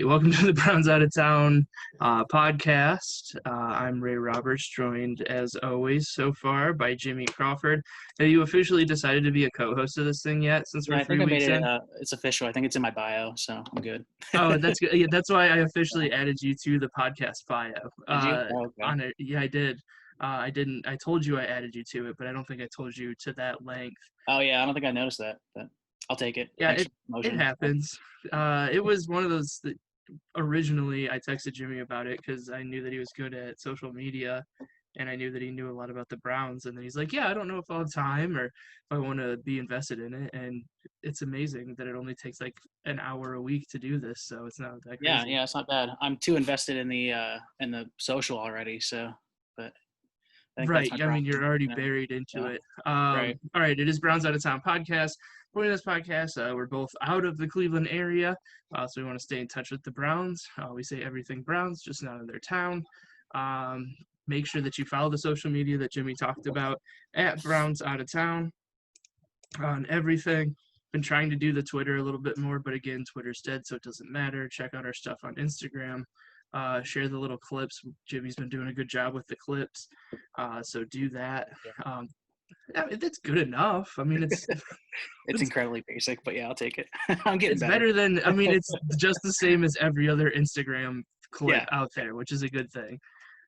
right, welcome to the Browns Out of Town podcast. I'm Ray Roberts, joined as always so far by Jimmy Crawford. Have you officially decided to be a co-host of this thing yet? Since we're Yeah, I think 3 weeks it. in. It's official. I think it's in my bio, so I'm good. Oh, that's good. Yeah, that's why I officially added you to the podcast bio. Did you? Oh, okay. On it, yeah, I did. I didn't. I told you I added you to it, but I don't think I told you to that length. Oh yeah, I don't think I noticed that, but I'll take it. Yeah, Thanks it for the it promotion. happens. It was one of those that originally I texted Jimmy about it because I knew that he was good at social media and I knew that he knew a lot about the Browns. And then he's like, yeah, I don't know if I'll have time or if I want to be invested in it. And it's amazing that it only takes like an hour a week to do this. So it's not that Yeah, crazy. yeah, it's not bad. I'm too invested in the social already, so but I think that's Right. my I mean, problem. you're already Yeah, buried into yeah, it. right. All right. It is Browns Out of Town podcast. For this podcast, we're both out of the Cleveland area, so we want to stay in touch with the Browns. We say everything Browns, just not in their town. Um, Make sure that you follow the social media that Jimmy talked about at Browns Out of Town on everything. Been trying to do the Twitter a little bit more, but again, Twitter's dead, so it doesn't matter. Check out our stuff on Instagram. Share the little clips. Jimmy's been doing a good job with the clips, so do that. I mean, that's good enough. I mean, It's it's incredibly basic, but yeah, I'll take it. I'm getting it's better. better than. I mean, it's just the same as every other Instagram clip Yeah, out there, which is a good thing.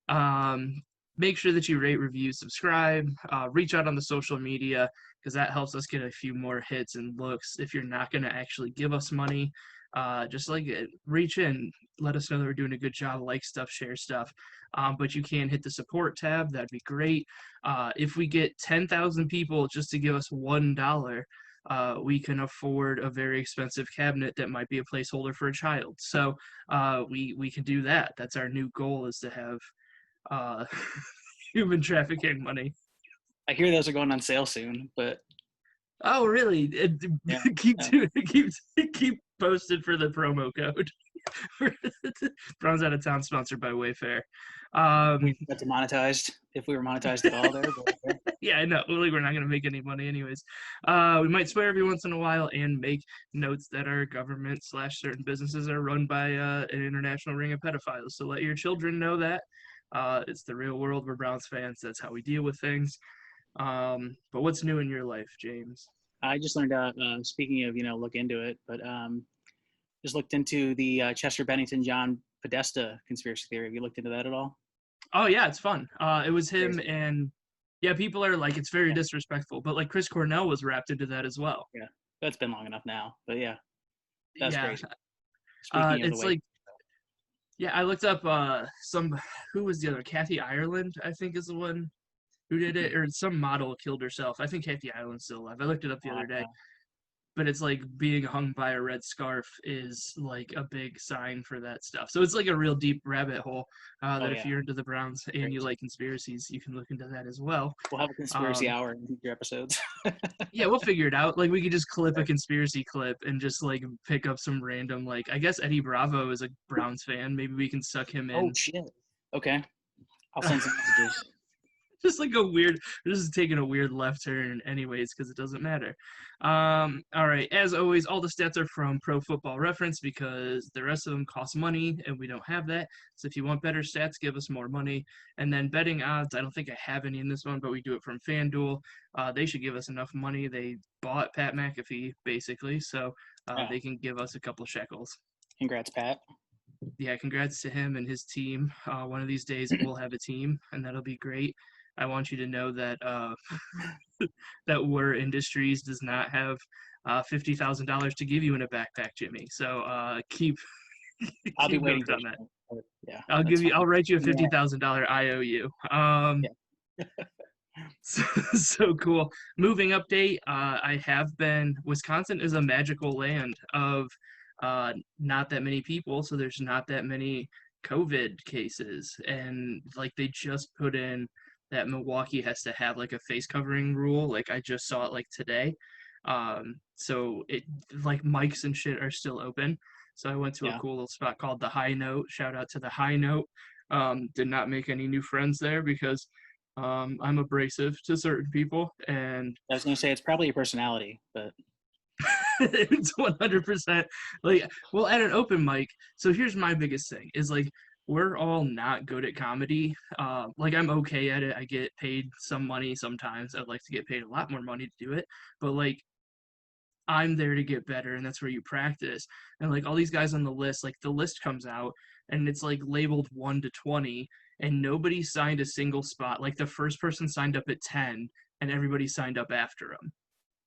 Um, Make sure that you rate, review, subscribe, reach out on the social media because that helps us get a few more hits and looks. If you're not going to actually give us money, just like reach in, let us know that we're doing a good job, like stuff, share stuff. But you can hit the support tab. That'd be great. If we get 10,000 people just to give us $1, we can afford a very expensive cabinet that might be a placeholder for a child. So we can do that. That's our new goal, is to have uh, human trafficking money. I hear those are going on sale soon, but Oh, really? yeah, Keep yeah. keep posted for the promo code. Browns Out of Town, sponsored by Wayfair. We got demonetized if we were monetized at all there, but okay. Yeah, I know. Like, we're not gonna make any money anyways. We might swear every once in a while and make notes that our government / certain businesses are run by an international ring of pedophiles. So let your children know that. It's the real world. We're Browns fans. That's how we deal with things. But what's new in your life, James? I just learned out. Speaking of, look into it, but just looked into the Chester Bennington John Podesta conspiracy theory. Have you looked into that at all? Oh yeah, it's fun. It was him Crazy. and yeah, people are like it's very Yeah, disrespectful, but like Chris Cornell was wrapped into that as well. yeah. That's been long enough now, but yeah, that's Yeah, crazy. Speaking of the it's way, like yeah, I looked up some who was the other Kathy Ireland, I think is the one who did it, or some model killed herself. I think Kathy Ireland's still alive. I looked it up the other day. yeah, But it's like being hung by a red scarf is like a big sign for that stuff. So it's like a real deep rabbit hole oh that if yeah, you're into the Browns and you crazy. like conspiracies, you can look into that as well. We'll have a conspiracy Um, hour in future episodes. yeah, we'll figure it out. Like we could just clip a conspiracy clip and just like pick up some random like I guess Eddie Bravo is a Browns fan. Maybe we can suck him Oh in. shit. Okay, I'll send some messages. Just like a weird, this is taking a weird left turn anyways because it doesn't matter. All right, as always, all the stats are from Pro Football Reference because the rest of them cost money and we don't have that. So if you want better stats, give us more money. And then betting odds, I don't think I have any in this one, but we do it from FanDuel. They should give us enough money. They bought Pat McAfee basically, so Yeah, they can give us a couple shekels. congrats, Pat. Yeah, congrats to him and his team. One of these days we'll have a team, and that'll be great. I want you to know that that Were Industries does not have $50,000 to give you in a backpack, Jimmy. So keep I'll be keep waiting notes on that. patiently. Yeah, I'll that's give you. fine. I'll write you a Yeah, $50,000 IOU. yeah. So cool. Moving update. I have been. Wisconsin is a magical land of not that many people, so there's not that many COVID cases, and like they just put in that Milwaukee has to have like a face covering rule. Like I just saw it like today. So it like mics and shit are still open. So I went to a Yeah. cool little spot called the High Note. Shout out to the High Note. Did not make any new friends there because I'm abrasive to certain people, and I was gonna say it's probably your personality, but It's 100% like, well, at an open mic. So here's my biggest thing is like we're all not good at comedy. Like I'm okay at it. I get paid some money sometimes. I'd like to get paid a lot more money to do it, but like I'm there to get better, and that's where you practice. And like all these guys on the list, like the list comes out and it's like labeled 1 to 20, and nobody signed a single spot. Like the first person signed up at 10, and everybody signed up after them.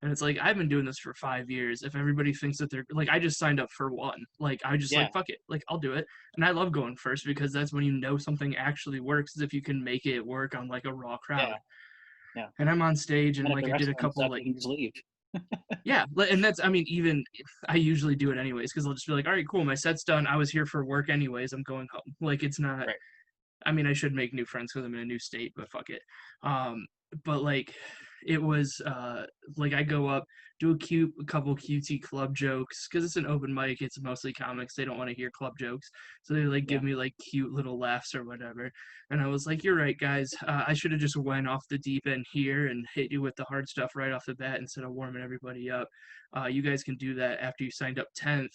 And it's like I've been doing this for 5 years. If everybody thinks that they're like, I just signed up for one. Like I just Yeah, like fuck it, like I'll do it. And I love going first because that's when you know something actually works. Is if you can make it work on like a raw crowd. yeah, yeah. And I'm on stage And and then if like the I rest did a of them couple suck, like you can just leave. yeah, and that's I mean even I usually do it anyways because I'll just be like, all right, cool, my set's done. I was here for work anyways. I'm going home. Like it's not. Right. I mean, I should make new friends because I'm in a new state, but fuck it. But like, it was like I go up, do a couple cutesy club jokes because it's an open mic. It's mostly comics. They don't want to hear club jokes, so they like Yeah. give me like cute little laughs or whatever. And I was like, "You're right, guys. I should have just went off the deep end here and hit you with the hard stuff right off the bat instead of warming everybody up. You guys can do that after you signed up 10th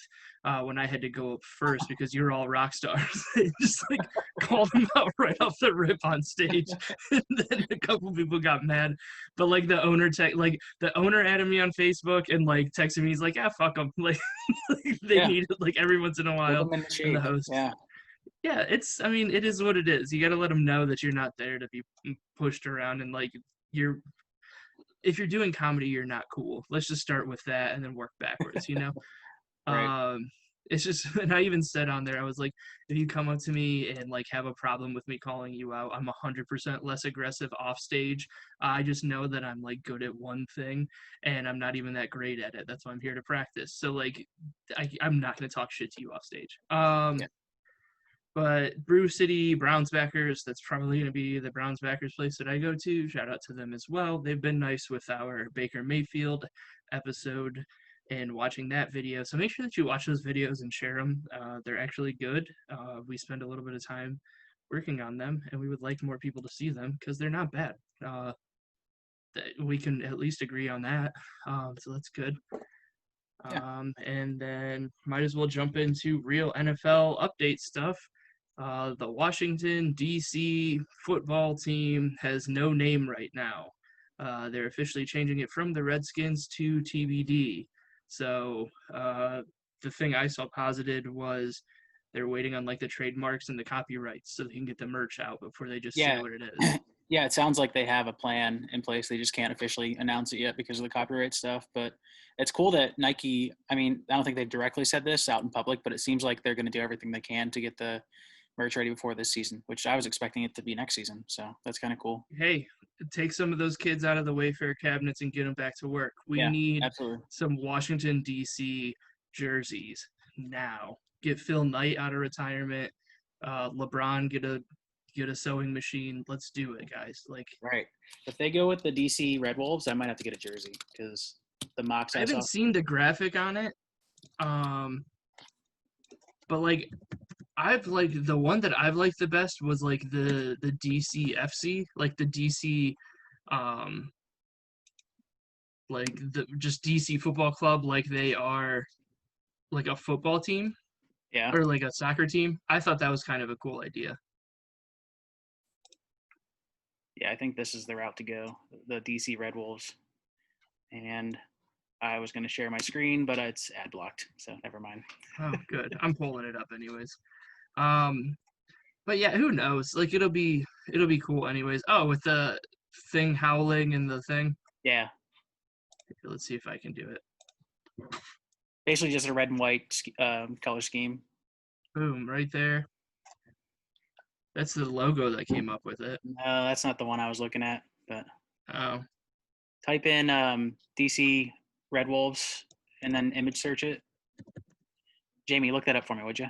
when I had to go up first because you're all rock stars." Just like called him out right off the rip on stage. And then a couple people got mad. But like the owner added me on Facebook and like texted me, he's like, yeah, fuck them. Like they Yeah. need it like every once in a Give while. them in the And the shade. host. Yeah. Yeah, I mean, it is what it is. You gotta let them know that you're not there to be pushed around and like you're if you're doing comedy, you're not cool. Let's just start with that and then work backwards, you know? Right. Um, it's just, and I even said on there, I was like, if you come up to me and like have a problem with me calling you out, I'm 100% less aggressive off stage. I just know that I'm like good at one thing and I'm not even that great at it. That's why I'm here to practice. So like, I'm not going to talk shit to you off stage. Yeah. But Brew City Browns backers, that's probably going to be the Browns backers place that I go to. Shout out to them as well. They've been nice with our Baker Mayfield episode and watching that video. So make sure that you watch those videos and share them. They're actually good. We spend a little bit of time working on them, and we would like more people to see them because they're not bad. We can at least agree on that. So that's good. Yeah. And then might as well jump into real NFL update stuff. The Washington, D.C. football team has no name right now. They're officially changing it from the Redskins to TBD. So the thing I saw posited was they're waiting on like the trademarks and the copyrights so they can get the merch out before they just say Yeah. what it is. Yeah. It sounds like they have a plan in place. They just can't officially announce it yet because of the copyright stuff. But it's cool that Nike, I mean, I don't think they've directly said this out in public, but it seems like they're going to do everything they can to get the merch ready before this season, which I was expecting it to be next season. So that's kind of cool. Hey, take some of those kids out of the Wayfair cabinets and get them back to work. We Yeah, need absolutely. some Washington, D.C. jerseys now. Get Phil Knight out of retirement. LeBron, get a sewing machine. Let's do it, guys. Like Right. If they go with the DC Red Wolves, I might have to get a jersey because the mocks I I haven't saw. seen the graphic on it. But like I've like the one that I've liked the best was like the DC FC, like the DC um like the just DC football club like they are like a football team Yeah. or like a soccer team. I thought that was kind of a cool idea. Yeah, I think this is the route to go, the DC Red Wolves. And I was going to share my screen, but it's ad blocked, so never mind. Oh, good. I'm pulling it up anyways. Um, but yeah, who knows? Like it'll be cool anyways. Oh, with the thing howling and the thing. Yeah, Let's see if I can do it. basically just a red and white color scheme. Boom, right there. That's the logo that came up with it. No, that's not the one I was looking at, but Oh. type in DC Red Wolves and then image search it. Jamie, look that up for me, would you?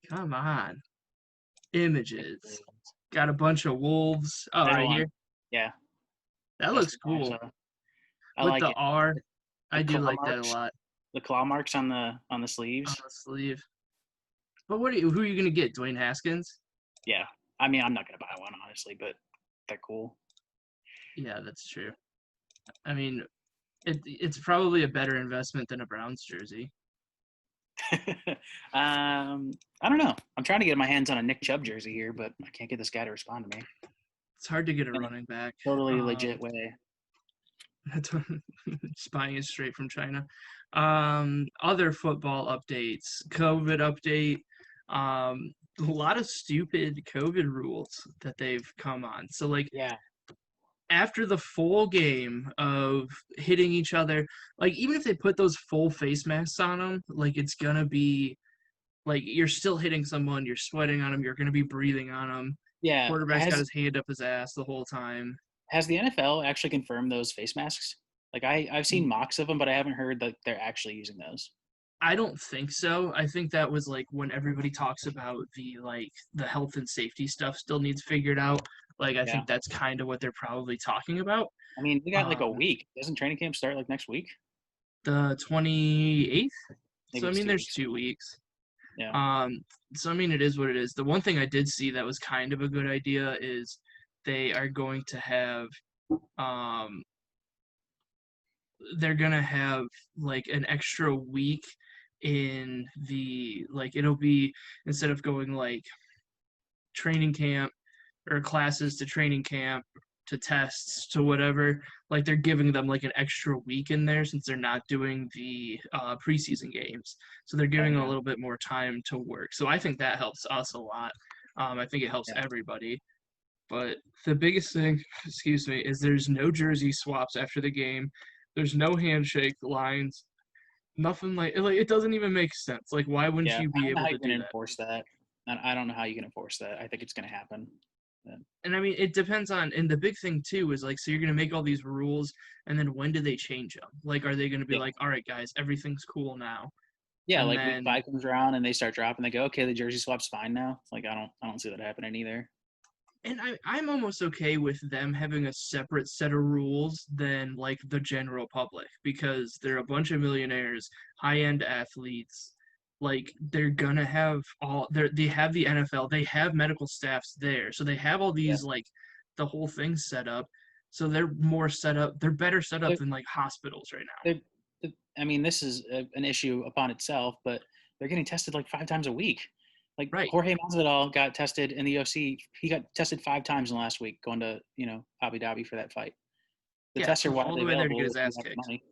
Come on. Images. Got a bunch of wolves. Oh, There's right one. here. Yeah, That that's looks the one I cool. saw. I With like the it. R. The I do claw like that a marks, lot the claw marks on the on sleeves. the sleeve. But who are you gonna get? Dwayne Haskins? Yeah, I mean, I'm not gonna buy one honestly, but that cool. Yeah, that's true. I mean, it's probably a better investment than a Browns jersey. I don't know. I'm trying to get my hands on a Nick Chubb jersey here, but I can't get this guy to respond to me It's hard to get a in a running back. totally legit way. Just buying it straight from China. Other football updates, COVID update. A lot of stupid COVID rules that they've come on. So like Yeah, after the full game of hitting each other, like even if they put those full face masks on them, like it's gonna be like you're still hitting someone, you're sweating on them, you're gonna be breathing on them. yeah. Quarterback's got his hand up his ass the whole time. Has the NFL actually confirmed those face masks? Like I've seen mocks of them, but I haven't heard that they're actually using those. I don't think so. I think that was like when everybody talks about the health and safety stuff still needs figured out. Like I Yeah. think that's kind of what they're probably talking about. I mean, we got like a Um, week. Doesn't training camp start like next week? the 28th. Maybe So I it's mean, two there's weeks. 2 weeks. Yeah. Um, so I mean, it is what it is. The one thing I did see that was kind of a good idea is they are going to have um they're gonna have like an extra week in the like it'll be instead of going like training camp or classes to training camp to tests to whatever, like they're giving them like an extra week in there since they're not doing the preseason games, so they're giving them a Okay. little bit more time to work. So I think that helps us a lot. I think it helps Yeah. everybody. But the biggest thing, excuse me, is there's no jersey swaps after the game. There's no handshake lines. Nothing like it doesn't even make sense. Like why wouldn't Yeah. you I be don't know able how to you can do that? enforce that. I don't know how you can enforce that. I think it's going to happen. Yeah. And I mean, it depends on, and the big thing too is like, so you're gonna make all these rules, and then when do they change them? Like, are they gonna be Yeah. like, all right, guys, everything's cool now, Yeah, and like week then, 5 comes around and they start dropping. They go, okay, the jersey swap's fine now. Like I don't see that happening either. and I'm almost okay with them having a separate set of rules than like the general public because they're a bunch of millionaires, high-end athletes. Like they're gonna have they have the NFL, they have medical staffs there, so they have all Yeah. these like the whole thing set up. So they're more set up, they're better set up They're, than like hospitals right now. they're, I mean, this is an issue upon itself, but they're getting tested like 5 times a week. Like Right. Jorge Masvidal got tested in the UFC. He got tested 5 times in the last week going to, Abu Dhabi for that fight. The Yeah, tests are all widely the way there to get available his if you ass have the kicked. money.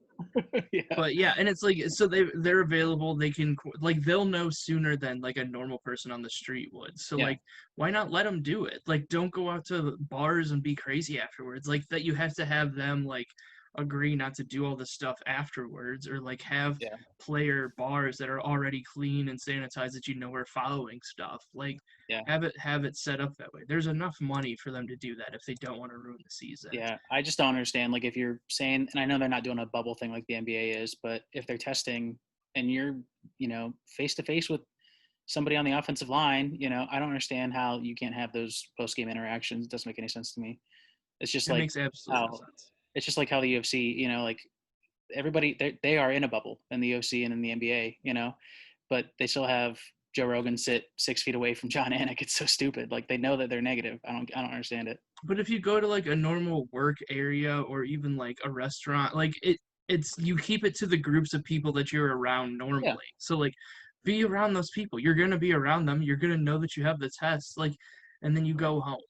Yeah. But yeah, and it's like so they're available. They can like they'll know sooner than like a normal person on the street would. So Yeah. like, why not let them do it? Like, don't go out to bars and be crazy afterwards. Like that, you have to have them like agree not to do all this stuff afterwards, or like have Yeah. player bars that are already clean and sanitized that you know are following stuff. Like Yeah. have it set up that way. There's enough money for them to do that if they don't want to ruin the season. Yeah, I just don't understand. Like, if you're saying, and I know they're not doing a bubble thing like the NBA is, but if they're testing and you're, face to face with somebody on the offensive line, I don't understand how you can't have those post game interactions. It doesn't make any sense to me. It's just It like makes absolutely no how sense. it's just like how the UFC, like everybody they are in a bubble in the UFC and in the NBA, but they still have Joe Rogan sit 6 feet away from John Anik. It's so stupid. Like they know that they're negative. I don't understand it. But if you go to like a normal work area or even like a restaurant, like it's you keep it to the groups of people that you're around Yeah, normally. So like be around those people. You're gonna be around them. You're gonna know that you have the test. Like and then you go home.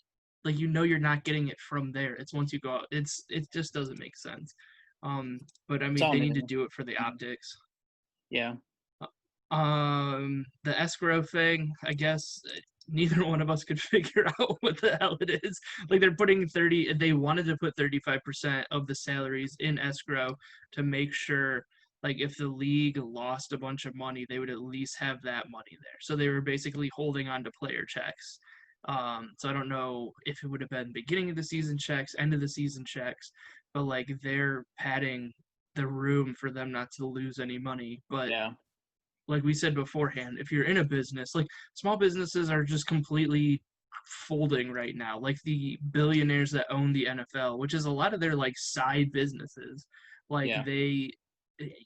Like you know you're not getting it from there. It's once you go out. It just doesn't make sense. But I it's mean all they need to new. do it for the Mhm. optics. Yeah, The escrow thing, I guess neither one of us could figure out what the hell it is. Like they're putting 30, they wanted to put 35% of the salaries in escrow to make sure like if the league lost a bunch of money, they would at least have that money there. So they were basically holding on to player checks. So I don't know if it would have been beginning of the season checks, end of the season checks, but like they're padding the room for them not to lose any money. But yeah, like we said beforehand, if you're in a business, like small businesses are just completely folding right now. Like the billionaires that own the NFL, which is a lot of their like side businesses, like yeah,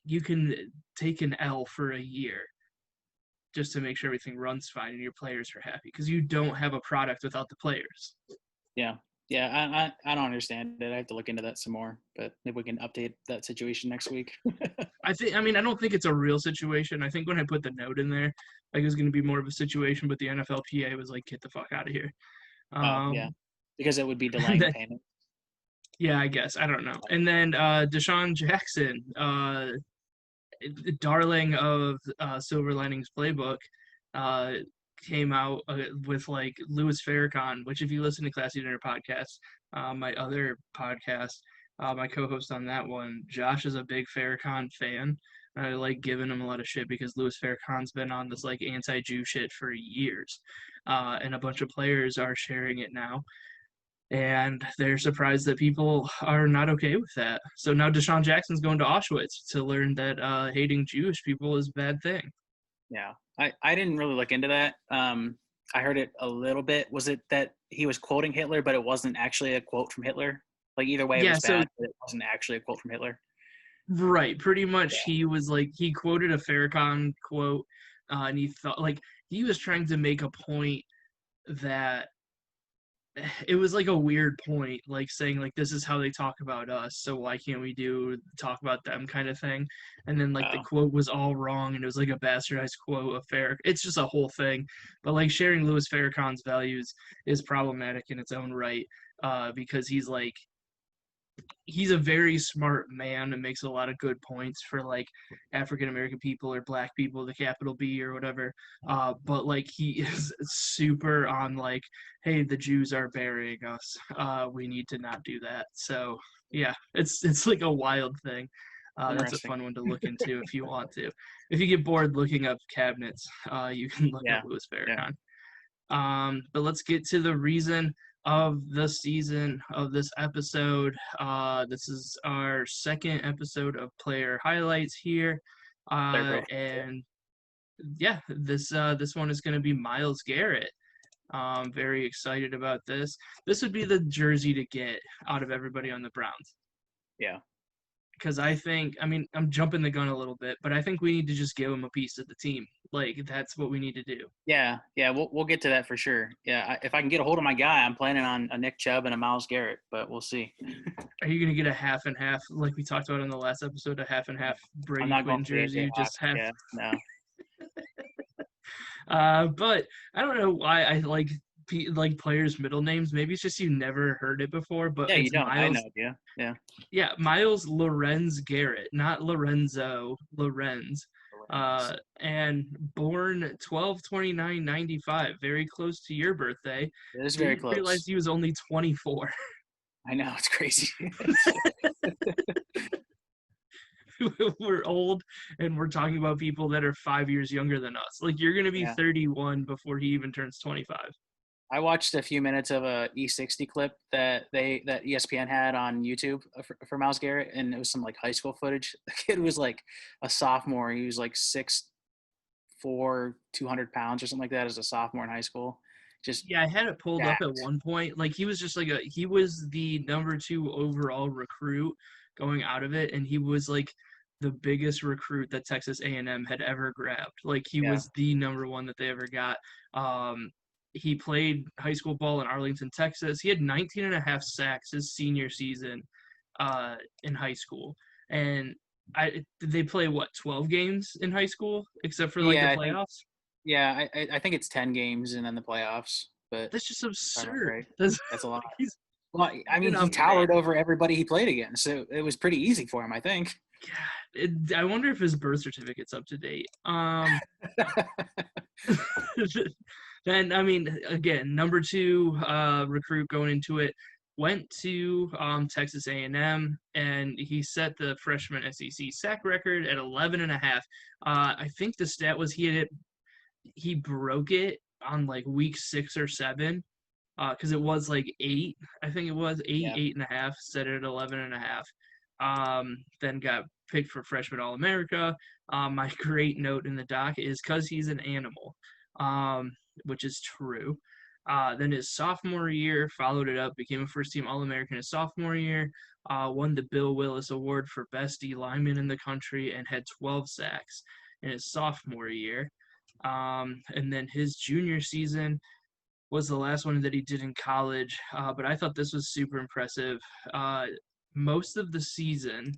you can take an L for a year just to make sure everything runs fine and your players are happy because you don't have a product without the players. yeah. Yeah, I don't understand it. I have to look into that some more, but maybe we can update that situation next week. I don't think it's a real situation. I think when I put the note in there, like it was going to be more of a situation, but the NFLPA was like, "Get the fuck out of here." Oh, yeah, Um, because it would be and delaying the then, payment. yeah, I guess I don't know. And then Deshaun Jackson, darling of Silver Linings Playbook, uh, came out with like Louis Farrakhan, which if you listen to Classy Dinner podcast, my other podcast, my co-host on that one, Josh is a big Farrakhan fan. I like giving him a lot of shit because Louis Farrakhan's been on this like anti-Jew shit for years, and a bunch of players are sharing it now and they're surprised that people are not okay with that. So now Deshaun Jackson's going to Auschwitz to learn that hating Jewish people is a bad thing. Yeah, I didn't really look into that. I heard it a little bit. Was it that he was quoting Hitler, but it wasn't actually a quote from Hitler? Like either way, it Yeah, was so bad, but it wasn't actually a quote from Hitler. right, pretty much Yeah. he was like he quoted a Farrakhan quote, and he thought like he was trying to make a point that it was like a weird point, like saying like this is how they talk about us, so why can't we do talk about them kind of thing. And then like the Oh, quote was all wrong and it was like a bastardized quote of Farrakhan. It's just a whole thing. But like sharing Louis Farrakhan's values is problematic in its own right, because he's a very smart man and makes a lot of good points for like African American people or black people, the capital B or whatever. But like he is super on like, hey, the Jews are burying us. We need to not do that. So yeah, it's like a wild thing. That's a interesting. fun one to look into if you want to. If you get bored looking up cabinets, you can look up Yeah, Louis yeah. Farrakhan. But let's get to the reason of the season of this episode. This is our second episode of player highlights here. They're both. And yeah, this one is going to be Myles Garrett. Very excited about this. This would be the jersey to get out of everybody on the Browns Yeah. because I'm jumping the gun a little bit, but I think we need to just give him a piece of the team. Like that's what we need to do. Yeah, yeah, we'll get to that for sure. Yeah, if I can get a hold of my guy, I'm planning on a Nick Chubb and a Myles Garrett, but we'll see. Are you gonna get a half and half like we talked about in the last episode, a half and half I'm Brady not going Quinn for the AJ jersey, Hawk. just half? Yeah, no. But I don't know why I like players' middle names. Maybe it's just you never heard it before, but Yeah, you it's don't. I know, Miles. yeah, yeah. Yeah, Miles Lorenz Garrett, not Lorenzo Lorenz. And born 12/29/95, very close to your birthday. It is very Didn't realize close. he was only 24. I know, it's crazy. We're old and we're talking about people that are 5 years younger than us. Like you're gonna be Yeah. 31 before he even turns 25. I watched a few minutes of a E60 clip that ESPN had on YouTube for Myles Garrett, and it was some like high school footage. The kid was like a sophomore. He was like 6'4", 200 pounds or something like that as a sophomore in high school. Just Yeah, I had it pulled up at jacked. one point. Like he was the number 2 overall recruit going out of it, and he was like the biggest recruit that Texas A&M had ever grabbed. Like he Yeah. was the number one that they ever got. Um, he played high school ball in Arlington, Texas. He had 19 and a half sacks his senior season in high school. And did they play what 12 games in high school except for like the Yeah, I think. playoffs? Yeah, I think it's 10 games and then the playoffs. But That's just if I remember absurd. right, That's that's a lot. he's Well, I mean, been he a man. towered over everybody he played against, so it was pretty easy for him, I think. I wonder if his birth certificate's up to date. Then again, number 2 recruit going into it went to Texas A&M, and he set the freshman SEC sack record at 11 and a half. I think the stat was he broke it on like week 6 or 7 because it was like 8. I think it was Yeah. 8 and a half, set it at 11 and a half. Then got picked for freshman All-America. My great note in the doc is because he's an animal, which is true. Then his sophomore year, followed it up, became a first-team All-American his sophomore year, won the Bill Willis Award for best D lineman in the country, and had 12 sacks in his sophomore year. And then his junior season, was the last one that he did in college. But I thought this was super impressive. Uh, Most of the season,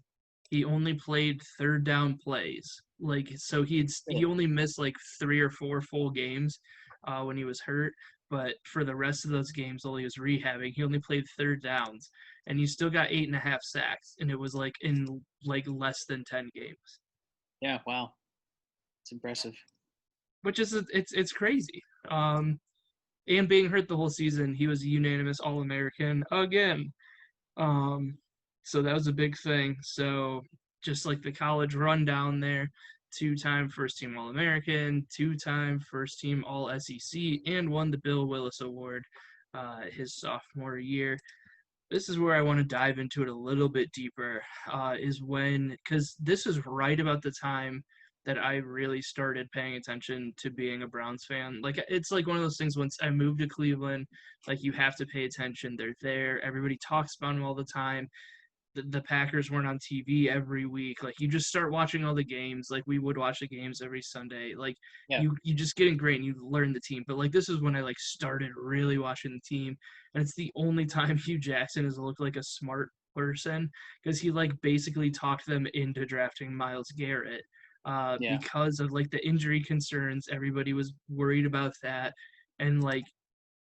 he only played third down plays. Like so, he Really? only missed like 3 or 4 full games when he was hurt. But for the rest of those games, while he was rehabbing, he only played third downs, and he still got 8.5 sacks, and it was like in like less than 10 games, Yeah. Wow. It's impressive. which is it's crazy. And being hurt the whole season, he was a unanimous All American again. Um, so that was a big thing. So just like the college rundown there, 2-time first team All American, 2-time first team All SEC, and won the Bill Willis Award his sophomore year. This is where I want to dive into it a little bit deeper. Is when because this is right about the time that I really started paying attention to being a Browns fan. Like it's like one of those things. Once I moved to Cleveland, like you have to pay attention. They're there. Everybody talks about them all the time. The Packers weren't on TV every week. Like you just start watching all the games. Like we would watch the games every Sunday. Like Yeah. you just get ingrained. You learn the team. But like this is when I like started really watching the team, and it's the only time Hugh Jackson has looked like a smart person because he like basically talked them into drafting Myles Garrett Yeah. because of like the injury concerns. Everybody was worried about that, and like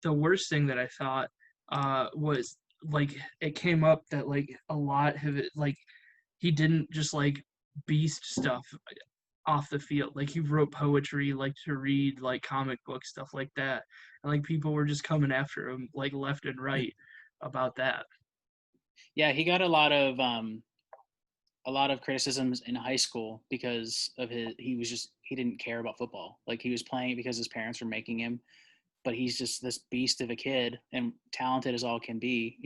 the worst thing that I thought was like it came up that like a lot of it like he didn't just like beast stuff off the field. Like he wrote poetry, like to read like comic book stuff like that, and like people were just coming after him like left and right about that. Yeah. He got a lot of criticisms in high school because of he didn't care about football. Like he was playing it because his parents were making him, but he's just this beast of a kid and talented as all can be,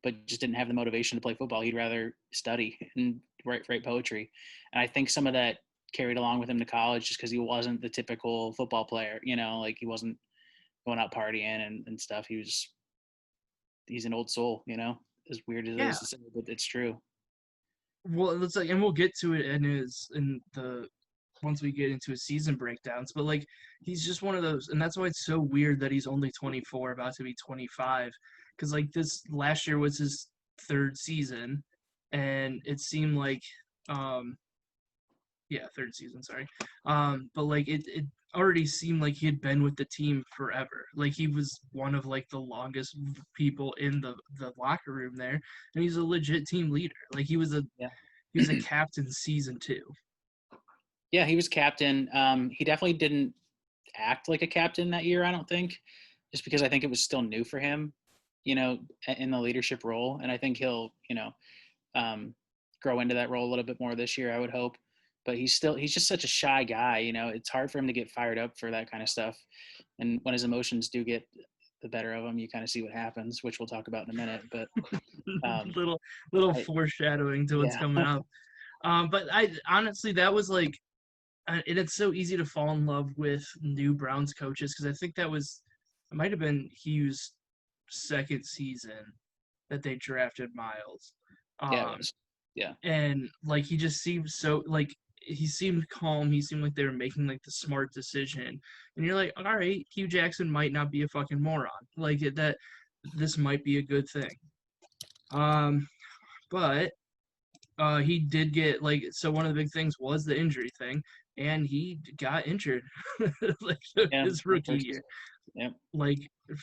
but just didn't have the motivation to play football. He'd rather study and write poetry. And I think some of that carried along with him to college just because he wasn't the typical football player, like he wasn't going out partying and stuff. He's an old soul, as weird as it Yeah, is to say, but it's true. well, it's like, and we'll get to it in the once we get into his season breakdowns. But like, he's just one of those, and that's why it's so weird that he's only 24, about to be 25, because like this last year was his third season, and it seemed like, um, yeah, third season, sorry, but like it already seemed like he had been with the team forever. Like he was one of like the longest people in the locker room there, and he's a legit team leader. Like Yeah. he was a captain season 2. Yeah, he was captain. He definitely didn't act like a captain that year, I don't think, just because I think it was still new for him, in the leadership role. And I think he'll, um, grow into that role a little bit more this year, I would hope. But he's just such a shy guy, It's hard for him to get fired up for that kind of stuff. And when his emotions do get the better of him, you kind of see what happens, which we'll talk about in a minute. But um, little I, foreshadowing to what's yeah, coming up. But I honestly that was like, and it's so easy to fall in love with new Browns coaches because I think it might have been Hughes' second season that they drafted Myles. yeah, it Um, was, yeah, and like he just seemed so like he seemed calm. He seemed like they were making like the smart decision, and you're like, all right, Hugh Jackson might not be a fucking moron. Like that, this might be a good thing. Um, but he did get like so one of the big things was the injury thing, and he got injured like yeah, his the rookie first, year, yeah, like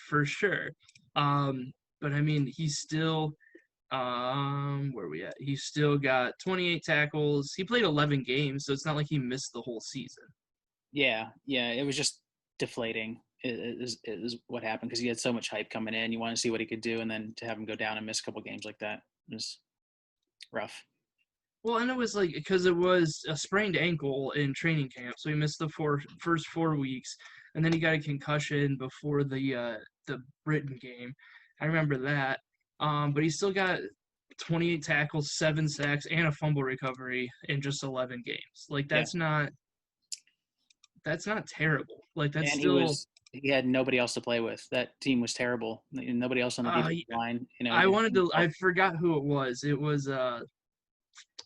for sure. But I mean, he's still where are we at? He still got 28 tackles. He played 11 games, so it's not like he missed the whole season. yeah. It was just deflating. Is what happened because he had so much hype coming in. You want to see what he could do, and then to have him go down and miss a couple games like that was rough. Well, and it was like because it was a sprained ankle in training camp, so he missed the first 4 weeks, and then he got a concussion before the Britain game. I remember that. But he still got 28 tackles, 7 sacks, and a fumble recovery in just 11 games. Like Yeah, that's not terrible. Like that's and still. he had nobody else to play with. That team was terrible. Nobody else on the Uh, defensive line. I wanted to. I forgot who it was. It was oh,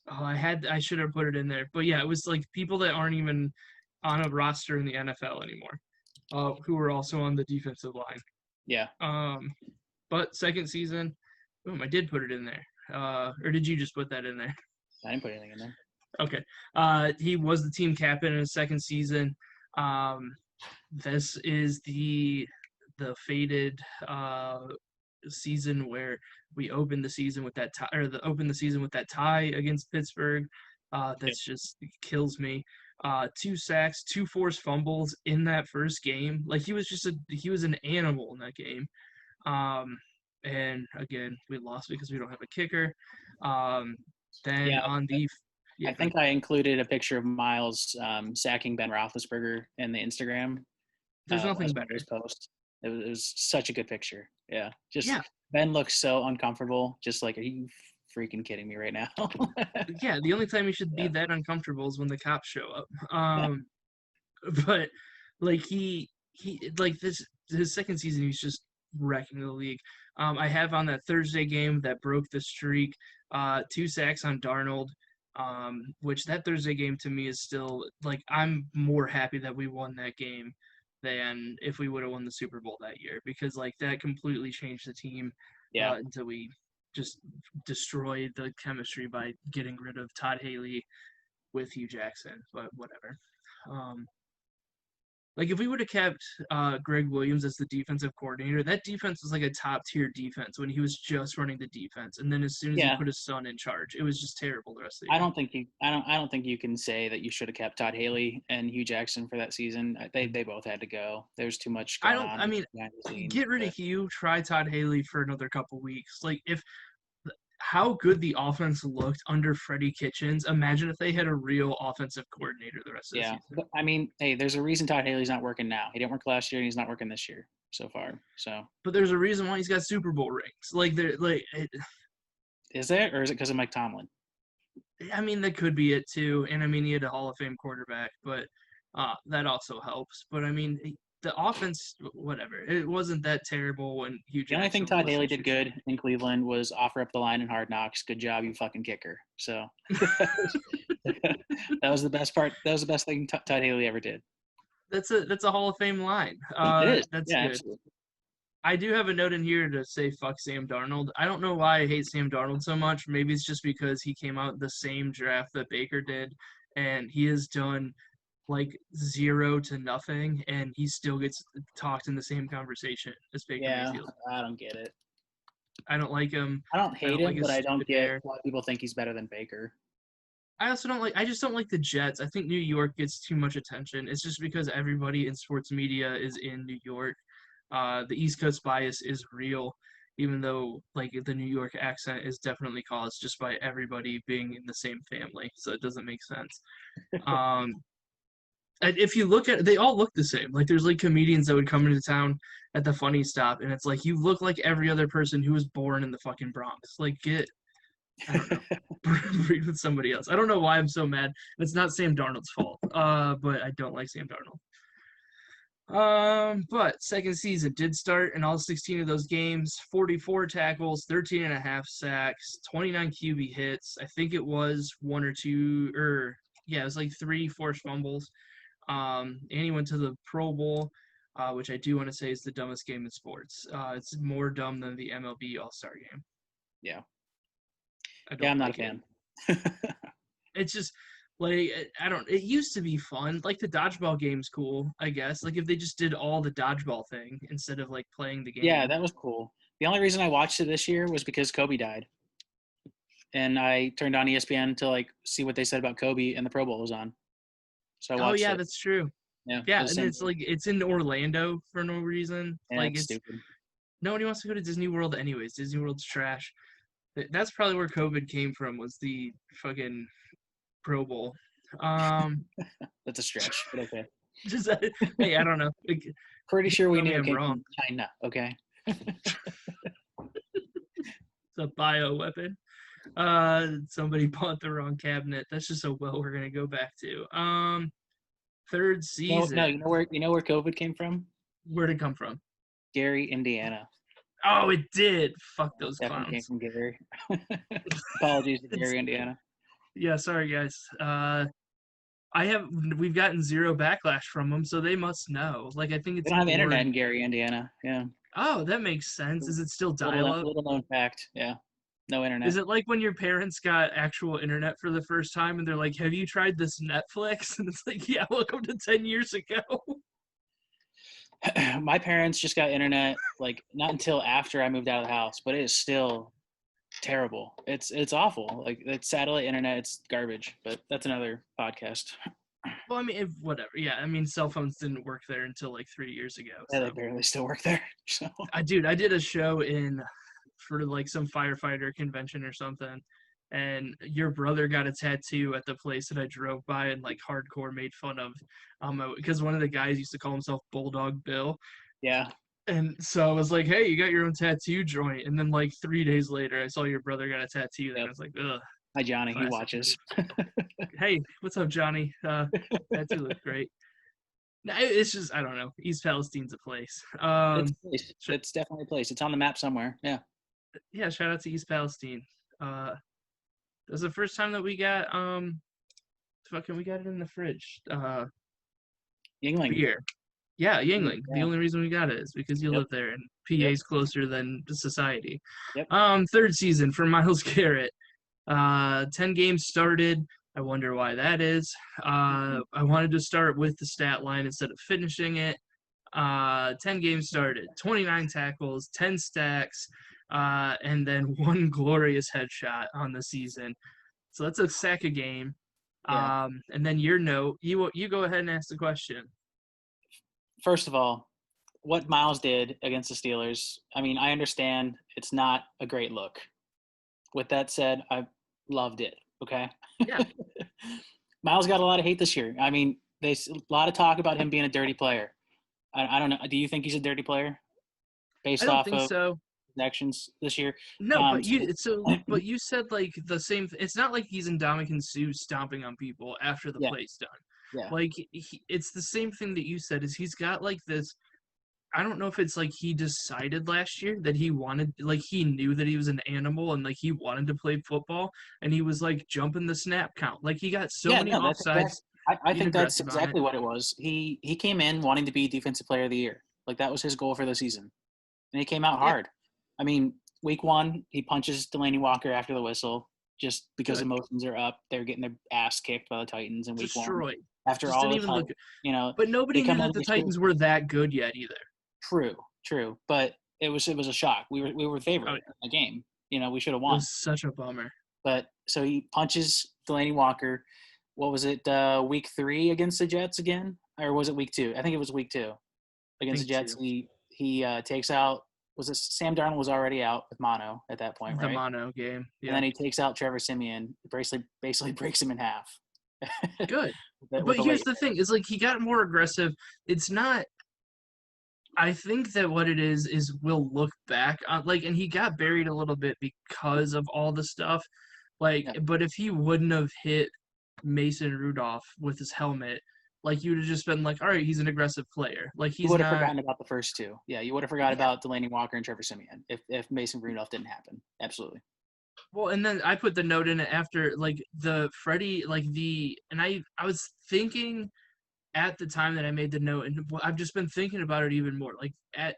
I should have put it in there. But yeah, it was like people that aren't even on a roster in the NFL anymore, who were also on the defensive line. Yeah, But second season, boom, I did put it in there. Or did you just put that in there? I didn't put anything in there. Okay. He was the team captain in his second season. Um, this is the fated season where we opened the season with that tie, or opened the season with that tie against Pittsburgh. Yep. That's just kills me. 2 sacks, 2 forced fumbles in that first game. Like he was an animal in that game. Um, and again, we lost because we don't have a kicker. Um, then Yeah, on the yeah, I think I included a picture of Miles sacking Ben Roethlisberger in the Instagram there's nothing as one of his better. posts. It was such a good picture. Yeah, just Yeah, Ben looks so uncomfortable. Just like, are you freaking kidding me right now? yeah. The only time you should be Yeah, that uncomfortable is when the cops show up. But like he like this his second season, he's just wrecking the league. I have on that Thursday game that broke the streak, 2 sacks on Darnold. Which that Thursday game to me is still like I'm more happy that we won that game than if we would have won the Super Bowl that year because like that completely changed the team yeah. until we just destroyed the chemistry by getting rid of Todd Haley with Hugh Jackson. But whatever. Um, like if we would have kept Greg Williams as the defensive coordinator, that defense was like a top tier defense when he was just running the defense, and then as soon as he Yeah, put his son in charge, it was just terrible the rest of the I year. don't think you. I don't think you can say that you should have kept Todd Haley and Hugh Jackson for that season. They both had to go. There's too much I going don't. I on mean, behind the scenes. get rid of But Hugh. Try Todd Haley for another couple weeks. Like if how good the offense looked under Freddie Kitchens. Imagine if they had a real offensive coordinator the rest of the yeah, season. but I mean, hey, there's a reason Todd Haley's not working now. He didn't work last year, and he's not working this year so far. So But there's a reason why he's got Super Bowl rings. Like they're like is it, or is it because of Mike Tomlin? I mean, that could be it too. And I mean, he had a Hall of Fame quarterback, but that also helps. But I mean, the offense, whatever, it wasn't that terrible when Hugh The only thing Jackson Todd was Haley in did charge. good in Cleveland was offer up the line in Hard Knocks. Good job, you fucking kicker. So that was the best part. That was the best thing Todd Haley ever did. That's a Hall of Fame line. It is. That's Yeah, good. absolutely. I do have a note in here to say fuck Sam Darnold. I don't know why I hate Sam Darnold so much. Maybe it's just because he came out the same draft that Baker did, and he has done like 0 to nothing, and he still gets talked in the same conversation as Baker Yeah, Mayfield. I don't get it. I don't like him. I don't I hate don't like him, but his I don't stupid get hair. why people think he's better than Baker. I also don't like. I just don't like the Jets. I think New York gets too much attention. It's just because everybody in sports media is in New York. The East Coast bias is real, even though like the New York accent is definitely caused just by everybody being in the same family. So it doesn't make sense. Um, and if you look at, they all look the same. Like there's like comedians that would come into town at the Funny Stop, and it's like you look like every other person who was born in the fucking Bronx. Like get I don't know. Breed with somebody else. I don't know why I'm so mad. It's not Sam Darnold's fault. But I don't like Sam Darnold. But second season did start in all 16 of those games, 44 tackles, 13 and a half sacks, 29 QB hits. I think it was one or two, or yeah, it was like 3 forced fumbles. And he went to the Pro Bowl, which I do want to say is the dumbest game in sports. It's more dumb than the MLB All Star Game. Yeah. I Yeah, don't I'm not a like it. fan. It's just like I don't. It used to be fun. Like the dodgeball game's cool, I guess. Like if they just did all the dodgeball thing instead of like playing the Yeah, game. that was cool. The only reason I watched it this year was because Kobe died. And I turned on ESPN to like see what they said about Kobe and the Pro Bowl was on. So I Oh watched yeah, it. that's true. Yeah, it Yeah, was the and same it's thing. like it's in Orlando for no reason. Yeah, Like it's it's stupid. nobody wants to go to Disney World anyways. Disney World's trash. That's probably where COVID came from was the fucking Pro Bowl. Um, That's a stretch, but okay. just hey, I don't know. Like, Pretty sure we tell me knew it I'm came wrong. from China, okay? It's a bio weapon. Somebody bought the wrong cabinet. That's just a well we're gonna go back to. Third No, no, season. you know where COVID came from? Where'd it come from? Gary, Indiana. Oh, it did. Fuck Yeah, those definitely came clowns. from Gary. Apologies to It's Gary, Indiana. yeah, sorry guys. We've gotten zero backlash from them, so they must know. Like I think They it's don't have more internet in Gary, Indiana. Yeah. Oh, that makes sense. Is it still dial-up? Little known fact. Yeah, no Is internet. it like when your parents got actual internet for the first time and they're like, "Have you tried this Netflix?" And it's like, "Yeah, welcome to 10 years ago." My parents just got internet like not until after I moved out of the house, but it is still terrible. It's awful. Like it's satellite internet, it's garbage. But that's another podcast. Well, I mean, whatever. Yeah, I mean, cell phones didn't work there until like 3 years ago. Yeah, they So, barely still work there. So I did a show for like some firefighter convention or something, and your brother got a tattoo at the place that I drove by and like hardcore made fun of, because one of the guys used to call himself Bulldog Bill, yeah, and so I was like, "Hey, you got your own tattoo joint," and then like 3 days later, I saw your brother got a tattoo there, and yep. I was like, "Ugh, Hi Johnny, he classic watches. move." Hey, what's up, Johnny? Tattoo looks great. No, it's just I don't know. East Palestine's a place. It's a place. Sh- It's definitely a place. It's on the map somewhere. Yeah. yeah, shout out to East Palestine. It was the first time that we got fucking we got it in the fridge. Yingling. Beer. Yeah, Yingling. The Yeah. only reason we got it is because you Yep. live there and Yep. PA's closer than the society. Yep. Third season for Myles Garrett. 10 games started. I wonder why that is. I wanted to start with the stat line instead of finishing it. 10 games started, 29 tackles, 10 stacks, and then one glorious headshot on the season. So that's a sack a game. Yeah. And then your note, you go ahead and ask the question. First of all, what Miles did against the Steelers, I mean, I understand it's not a great look. With that said, I loved it. Okay. Yeah, Miles got a lot of hate this year. I mean, there's a lot of talk about him being a dirty player. I don't know. Do you think he's a dirty player I based don't off think of so. his actions this year? No, but So, you said like the same. It's not like he's in Dominican Sue stomping on people after the yeah, play's done. yeah, Like it's the same thing that you said. Is he's got like this. I don't know if it's like he decided last year that he wanted, like he knew that he was an animal and like he wanted to play football and he was like jumping the snap count. Like he got so yeah. many No, that's offsides, exactly. I being think that's aggressive on it. exactly what it was. He came in wanting to be defensive player of the year. Like that was his goal for the season, and he came out Yeah, hard. I mean, week one, he punches Delaney Walker after the whistle just because good. emotions are up. They're getting their ass kicked by the Titans in week one. Destroyed. After Just all didn't this even hype, look. But they nobody knew come that in the this year. Titans were that good yet either. True, but it was a shock. We were Oh, favored in the game. We should have it won. was such a bummer. But so he punches Delaney Walker. What was it? Week 3 against the Jets again, or was it week 2? I think it was week 2 I against the think Jets. too. He takes out. Was it Sam Darnold was already out with mono at that point, The right? mono game. And Yeah. then he takes out Trevor Siemian, basically breaks him in half. Good. But with a here's late. the thing: is like he got more aggressive. It's not. I think that what it is we'll look back on like, and he got buried a little bit because of all the stuff. Like, Yeah, but if he wouldn't have hit Mason Rudolph with his helmet, like you would have just been like, all right, he's an aggressive player. Like you he's would have not. forgotten about the first two. Yeah, you would have forgot Yeah. about Delaney Walker and Trevor Siemian if Mason Rudolph didn't happen. Absolutely. Well, and then I put the note in it after like the Freddie like the and I was thinking at the time that I made the note, and I've just been thinking about it even more. Like at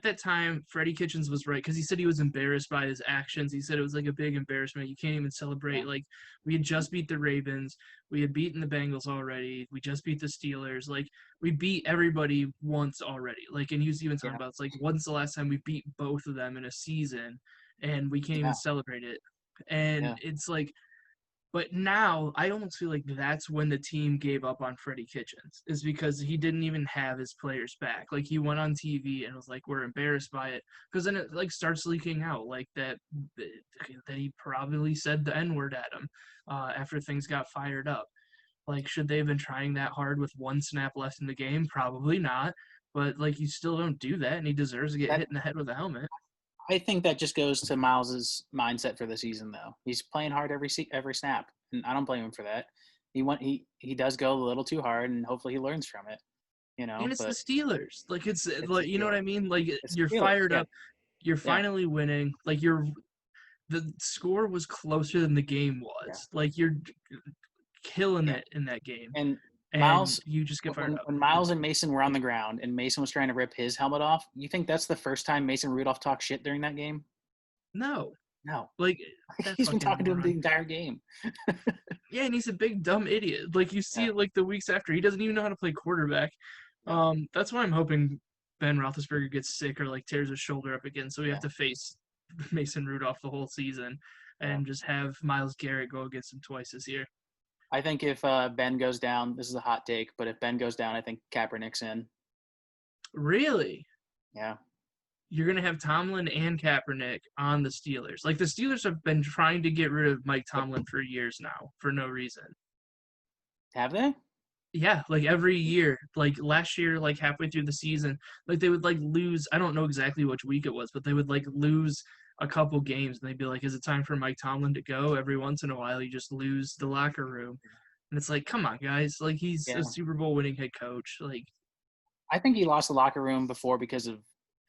that time, Freddie Kitchens was right because he said he was embarrassed by his actions. He said it was like a big embarrassment. You can't even Yeah. celebrate. Like we had just beat the Ravens, we had beaten the Bengals already, we just beat the Steelers. Like we beat everybody once already. Like and he was even talking Yeah. about it's like when's the last time we beat both of them in a season, and we can't even Yeah. celebrate it. And Yeah. it's like but now I almost feel like that's when the team gave up on Freddie Kitchens, is because he didn't even have his players back. Like he went on TV and was like, "We're embarrassed by it," because then it like starts leaking out like that he probably said the N word at him after things got fired up. Like, should they have been trying that hard with one snap left in the game? Probably not. But like, you still don't do that, and he deserves to get That hit in the head with a helmet. I think that just goes to Miles's mindset for the season, though. He's playing hard every snap, and I don't blame him for that. He does go a little too hard, and hopefully he learns from it. And it's the But Steelers. Like it's it's the like you know what I Steelers. mean. Like It's you're the Steelers. fired Yeah. up. You're Yeah. finally winning. Like the score was closer than the game Yeah. was. Like you're killing Yeah. it in that game. And and Miles, you just get fired up. when Miles and Mason were on the ground and Mason was trying to rip his helmet off, you think that's the first time Mason Rudolph talked shit during that game? No, No. like that He's been fucking talking to him the moron. entire game. Yeah, and he's a big dumb idiot. Like you see Yeah. it like the weeks after, he doesn't even know how to play quarterback. No. That's why I'm hoping Ben Roethlisberger gets sick or like tears his shoulder up again, so we have Yeah. to face Mason Rudolph the whole season, Yeah. and just have Myles Garrett go against him twice this year. I think if Ben goes down, this is a hot take, but if Ben goes down, I think Kaepernick's in. Really? Yeah. You're gonna have Tomlin and Kaepernick on the Steelers. Like the Steelers have been trying to get rid of Mike Yep. Tomlin for years now, for no reason. Have they? Yeah, like every year, like last year, like halfway through the season, like they would like lose. I don't know exactly which week it was, but they would like lose a couple games, and they'd be like, "Is it time for Mike Tomlin to go?" Every once in a while, you just lose the locker room, and it's like, come on, guys! Like he's a Yeah. Super Bowl winning head coach. Like, I think he lost the locker room before because of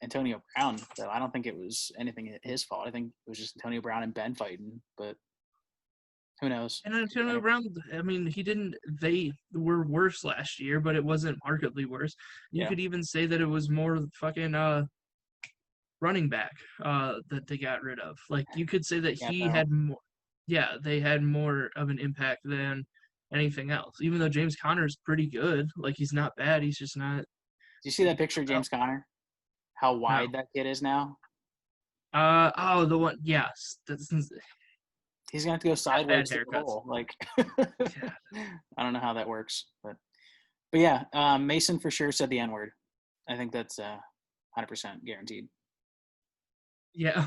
Antonio Brown, though. I don't think it was anything his fault. I think it was just Antonio Brown and Ben fighting, but who knows? and Antonio Brown, I mean, he didn't. They were worse last year, but it wasn't markedly worse. You Yeah. could even say that it was more fucking running back that they got rid of. Like you could say that Yeah. he No. had more. Yeah, they had more of an impact than anything else. Even though James Conner's pretty good, like he's not bad. He's just not. Do you see that picture of Well, James Conner? How no. wide that kid is now? Oh, the one. Yes, that's He's gonna have to go got bad sideways through the haircuts. hole. Like, Yeah, I don't know how that works, but yeah, Mason for sure said the N word. I think that's 100% guaranteed. yeah.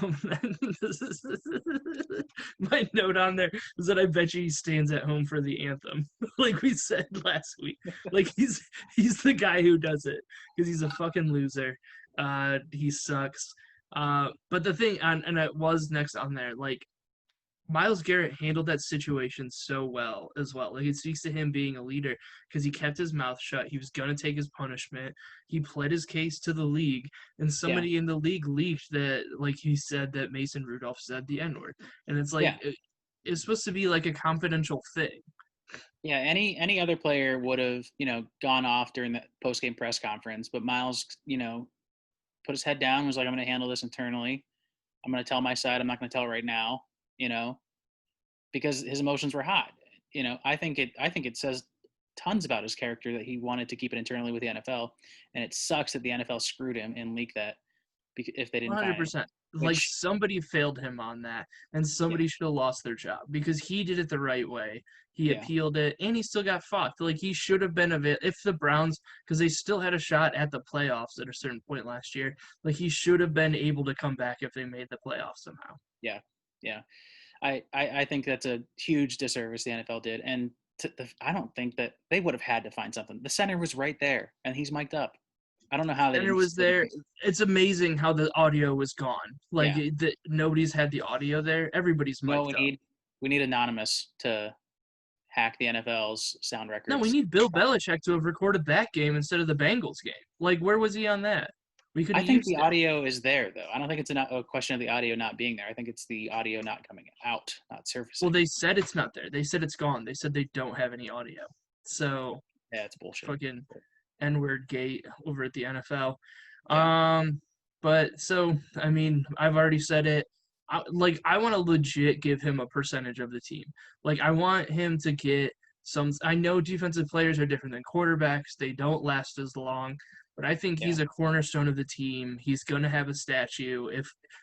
My note on there is that I bet you he stands at home for the anthem, like we said last week. Like he's the guy who does it because he's a fucking loser. He sucks. But the thing, and it was next on there, like Myles Garrett handled that situation so well as well. Like it speaks to him being a leader because he kept his mouth shut. He was gonna take his punishment. He pled his case to the league, and Yeah, somebody in the league leaked that, like he said that Mason Rudolph said the N word, and it's like yeah, it's supposed to be like a confidential thing. yeah. Any other player would have gone off during the post game press conference, but Miles put his head down and was like, I'm going to handle this internally. I'm going to tell my side. I'm not going to tell it right now. You know, because his emotions were hot. I think it says tons about his character that he wanted to keep it internally with the NFL, and it sucks that the NFL screwed him and leaked that if they didn't find it. 100%. Like Which, somebody failed him on that, and yeah, somebody should have lost their job because he did it the right way. He yeah, appealed it, and he still got fucked. Like he should have been of it if the Browns, because they still had a shot at the playoffs at a certain point last year. Like he should have been able to come back if they made the playoffs somehow. yeah, yeah. I think that's a huge disservice the NFL did, and I don't think that they would have had to find something. The center was right there, and he's mic'd up. I don't know how they Center didn't. was there. It's amazing how the audio was gone. Like Yeah, nobody's had the audio there. Everybody's you know what mic'd we up. need? We need Anonymous to hack the NFL's sound No, we records. need Bill Belichick to have recorded that game instead of the Bengals game. Like, where was he on that? We could I have think used the it. audio is there, though. I don't think it's a question of the audio not being there. I think it's the audio not coming out, not Well, surfacing. they said it's not there. They said it's gone. They said they don't have any audio. So, Yeah, it's bullshit. fucking N-word gate over at the NFL. Yeah, But so I mean, I've already said it. I want to legit give him a percentage of the team. Like I want him to get some. I know defensive players are different than quarterbacks; they don't last as long. But I think yeah, he's a cornerstone of the team. He's gonna have a statue.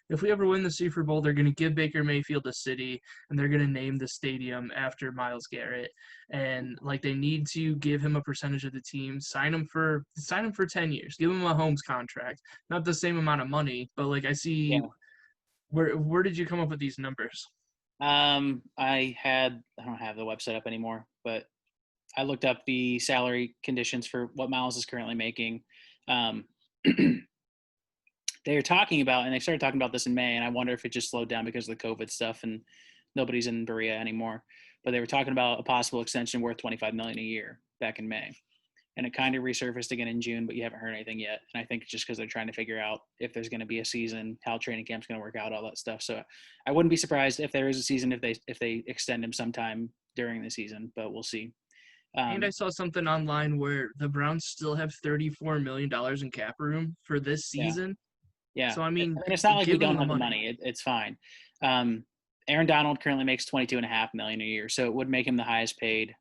If we ever win the Super Bowl, they're gonna give Baker Mayfield a city, and they're gonna name the stadium after Myles Garrett. And like they need to give him a percentage of the team. Sign him for 10 years. Give him a Holmes contract. Not the same amount of money, but like I see yeah. where did you come up with these numbers? I don't have the website up anymore, but I looked up the salary conditions for what Miles is currently making. Um, they are talking about, and they started talking about this in May, and I wonder if it just slowed down because of the COVID stuff and nobody's in Berea anymore. But they were talking about a possible extension worth 25 million a year back in May, and it kind of resurfaced again in June, but you haven't heard anything yet. And I think just because they're trying to figure out if there's going to be a season, how training camp's going to work out, all that stuff. So I wouldn't be surprised if there is a season if they extend him sometime during the season, but we'll see. And I Um, saw something online where the Browns still have $34 million in cap room for this yeah, season. yeah. So I I mean, mean, it's not like we give them don't the have the money. money. It's fine. Um, Aaron Donald currently makes 22.5 million a year, so it would make him the highest paid